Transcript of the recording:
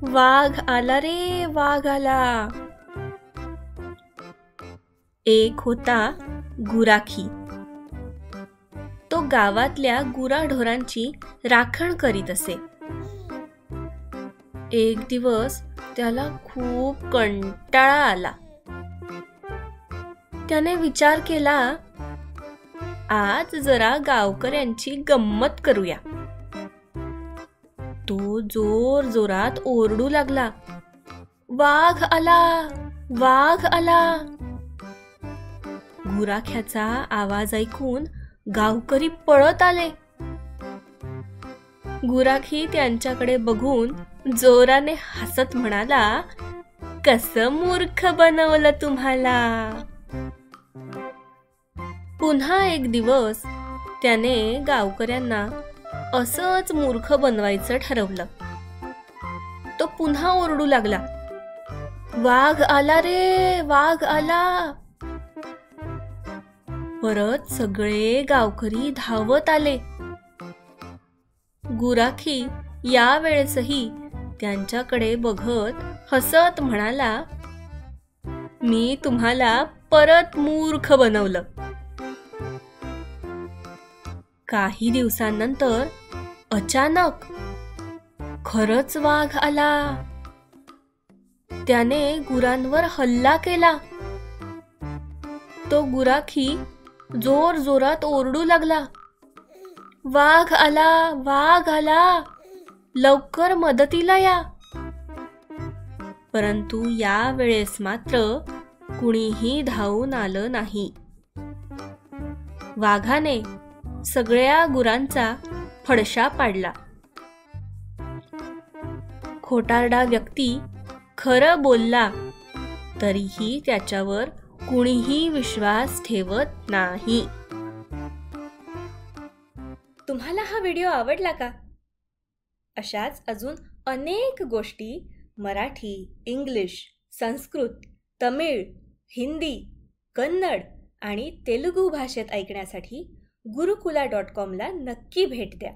वाघ आला रे, वाघ आला. एक होता गुराखी. तो गावातल्या गुराढोरांची राखण करीत असे. एक दिवस त्याला खूप कंटाळा आला. त्याने विचार केला, आज जरा गावकऱ्यांची गंमत करूया. तो जोर जोरात ओरडू लागला, वाघ आला, वाघ आला. गुराख्याचा आवाज ऐकून गावकरी पळत आले. गुराखी त्यांच्याकडे बघून जोराने हसत म्हणाला, कसं मूर्ख बनवलं तुम्हाला. पुन्हा एक दिवस त्याने गावकऱ्यांना असंच मूर्ख बनवायचं ठरवलं. तो पुन्हा ओरडू लागला, वाघ आला रे, वाघ आला. परत सगळे गावकरी धावत आले. गुराखी या वेळेसही त्यांच्याकडे बघत हसत म्हणाला, मी तुम्हाला परत मूर्ख बनवलं. काही दिवसांनंतर अचानक खरंच वाघ आला. त्याने गुरांवर हल्ला केला. तो गुराखी जोर जोरात ओरडू लागला, वाघ आला, वाघ आला, लवकर मदतीला या. परंतु या वेळेस मात्र कुणीही धावून आलं नाही. वाघाने सगळ्या गुरांचा फडशा पाडला. खोटारडा व्यक्ती खरं बोलला तरीही त्याच्यावर कुणीही विश्वास ठेवत नाही. तुम्हाला हा व्हिडिओ आवडला का? अशाच अजून अनेक गोष्टी मराठी, इंग्लिश, संस्कृत, तमिळ, हिंदी, कन्नड आणि तेलुगू भाषेत ऐकण्यासाठी गुरुकुला.com ला नक्की भेट द्या.